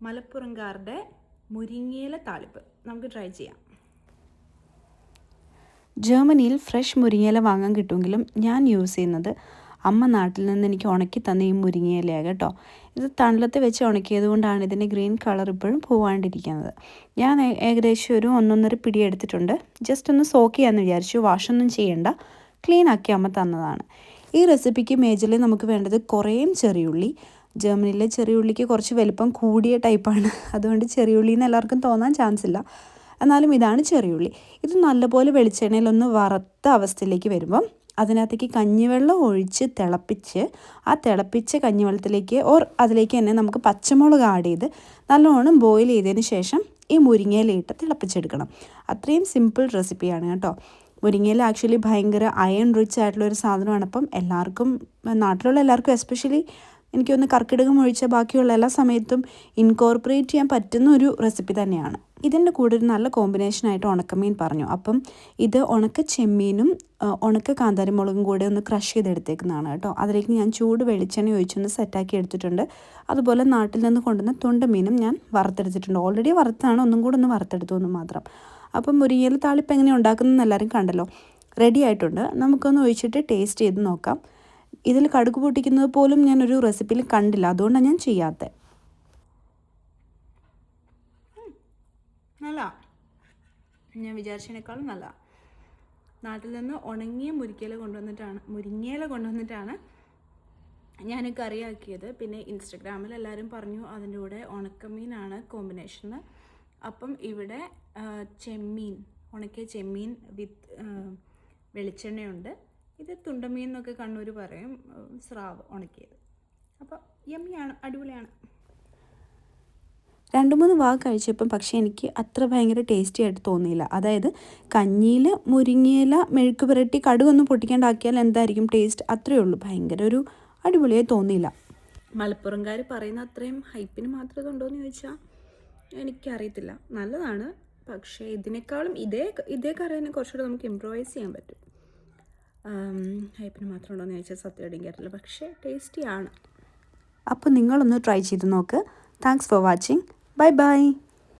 മലപ്പുറംകാരുടെ മുരിങ്ങയില താളിപ്പ് നമുക്ക് ട്രൈ ചെയ്യാം. ജർമ്മനിയിൽ ഫ്രഷ് മുരിങ്ങയില വാങ്ങാൻ കിട്ടുമെങ്കിലും ഞാൻ യൂസ് ചെയ്യുന്നത് അമ്മ നാട്ടിൽ നിന്ന് എനിക്ക് ഉണക്കി തന്ന ഈ മുരിങ്ങയിലയാണ് കേട്ടോ. ഇത് തണലത്ത് വെച്ച് ഉണക്കിയത് കൊണ്ടാണ് ഇതിൻ്റെ ഗ്രീൻ കളർ ഇപ്പോഴും പോവാണ്ടിരിക്കുന്നത്. ഞാൻ ഏകദേശം ഒരു 1.5 പിടി എടുത്തിട്ടുണ്ട്. ജസ്റ്റ് ഒന്ന് സോക്ക് ചെയ്യാമെന്ന് വിചാരിച്ചു. വാഷൊന്നും ചെയ്യണ്ട, ക്ലീൻ ആക്കി അമ്മ തന്നതാണ്. ഈ റെസിപ്പിക്ക് മേജറിൽ നമുക്ക് വേണ്ടത് കുറേയും ചെറിയുള്ളി. ജർമ്മനിയിലെ ചെറിയുള്ളിക്ക് കുറച്ച് വലിപ്പം കൂടിയ ടൈപ്പാണ്, അതുകൊണ്ട് ചെറിയുള്ളിന്ന് എല്ലാവർക്കും തോന്നാൻ ചാൻസ് ഇല്ല. എന്നാലും ഇതാണ് ചെറിയുള്ളി. ഇത് നല്ലപോലെ വെളിച്ചെണ്ണയിലൊന്ന് വറുത്ത അവസ്ഥയിലേക്ക് വരുമ്പം അതിനകത്തേക്ക് കഞ്ഞിവെള്ളം ഒഴിച്ച് തിളപ്പിച്ച് ആ തിളപ്പിച്ച കഞ്ഞിവെള്ളത്തിലേക്ക് അതിലേക്ക് തന്നെ നമുക്ക് പച്ചമുളക് ആഡ് ചെയ്ത് നല്ലോണം ബോയിൽ ചെയ്തതിന് ശേഷം ഈ മുരിങ്ങയിലയിട്ട് തിളപ്പിച്ചെടുക്കണം. അത്രയും സിമ്പിൾ റെസിപ്പിയാണ് കേട്ടോ. മുരിങ്ങയില ആക്ച്വലി ഭയങ്കര അയൺ റിച്ച് ആയിട്ടുള്ളൊരു സാധനമാണ്. അപ്പം എല്ലാവർക്കും, നാട്ടിലുള്ള എല്ലാവർക്കും എസ്പെഷ്യലി എനിക്കൊന്ന് കർക്കിടകം ഒഴിച്ച ബാക്കിയുള്ള എല്ലാ സമയത്തും ഇൻകോർപ്പറേറ്റ് ചെയ്യാൻ പറ്റുന്ന ഒരു റെസിപ്പി തന്നെയാണ്. ഇതിൻ്റെ കൂടെ ഒരു നല്ല കോമ്പിനേഷനായിട്ട് ഉണക്കമീൻ പറഞ്ഞു. അപ്പം ഇത് ഉണക്ക ചെമ്മീനും ഉണക്ക കാന്താരിമുളകും കൂടെ ഒന്ന് ക്രഷ് ചെയ്തെടുത്തേക്കുന്നതാണ് കേട്ടോ. അതിലേക്ക് ഞാൻ ചൂട് വെളിച്ചെണ്ണ ഒഴിച്ചൊന്ന് സെറ്റാക്കി എടുത്തിട്ടുണ്ട്. അതുപോലെ നാട്ടിൽ നിന്ന് കൊണ്ടുവന്ന തുണ്ടമീനും ഞാൻ വറുത്തെടുത്തിട്ടുണ്ട്. ഓൾറെഡി വറുത്താണ്, ഒന്നും കൂടെ ഒന്ന് വറുത്തെടുത്തു എന്ന് മാത്രം. അപ്പം മുരിങ്ങയില താളിപ്പ് എങ്ങനെയാണ് ഉണ്ടാക്കുന്നതെന്ന് എല്ലാവരും കണ്ടല്ലോ. റെഡി ആയിട്ടുണ്ട്. നമുക്കൊന്ന് ഒഴിച്ചിട്ട് ടേസ്റ്റ് ചെയ്ത് നോക്കാം. ഇതിൽ കടുക് പൊട്ടിക്കുന്നത് പോലും ഞാനൊരു റെസിപ്പിയിൽ കണ്ടില്ല, അതുകൊണ്ടാണ് ഞാൻ ചെയ്യാത്തത്. നല്ല, ഞാൻ വിചാരിച്ചതിനേക്കാളും നല്ല. നാട്ടിൽ നിന്ന് ഉണങ്ങിയ മുരിങ്ങയില കൊണ്ടുവന്നിട്ടാണ് ഞാൻ കറിയാക്കിയത്. പിന്നെ ഇൻസ്റ്റഗ്രാമിൽ എല്ലാവരും പറഞ്ഞു അതിൻ്റെ കൂടെ ഉണക്കമീനാണ് കോമ്പിനേഷന്. അപ്പം ഇവിടെ ഉണക്കിയ ചെമ്മീൻ വിത്ത് വെളിച്ചെണ്ണയുണ്ട്. ഇത് തുണ്ടമീൻ എന്നൊക്കെ കണ്ണൂർ പറയും, സ്രാവ് ഉണക്കിയത്. അപ്പോൾ യമ്മിയാണ്, അടിപൊളിയാണ്. 2-3 വാക്ക് കഴിച്ചപ്പം പക്ഷേ എനിക്ക് അത്ര ഭയങ്കര ടേസ്റ്റി ആയിട്ട് തോന്നിയില്ല. അതായത് കഞ്ഞിയിൽ മുരിങ്ങയില മെഴുക്ക് പുരട്ടി കടുകൊന്നും പൊട്ടിക്കാണ്ടാക്കിയാൽ എന്തായിരിക്കും ടേസ്റ്റ്, അത്രയേ ഉള്ളൂ. ഭയങ്കര ഒരു അടിപൊളിയായി തോന്നിയില്ല. മലപ്പുറംകാർ പറയുന്ന അത്രയും ഹൈപ്പിന് മാത്രം ഇതുണ്ടോയെന്ന് ചോദിച്ചാൽ എനിക്കറിയത്തില്ല. നല്ലതാണ്, പക്ഷേ ഇതിനേക്കാളും ഇതേ കറിനെ കുറച്ചുകൂടെ നമുക്ക് ഇംപ്രൂവൈസ് ചെയ്യാൻ പറ്റും. ഹൈപ്പിന് മാത്രം ഉണ്ടോയെന്ന് ചോദിച്ചാൽ സത്യമായിട്ടും എനിക്കറിയില്ല, പക്ഷേ ടേസ്റ്റിയാണ്. അപ്പോൾ നിങ്ങളൊന്ന് ട്രൈ ചെയ്ത് നോക്ക്. Thanks for watching. Bye bye.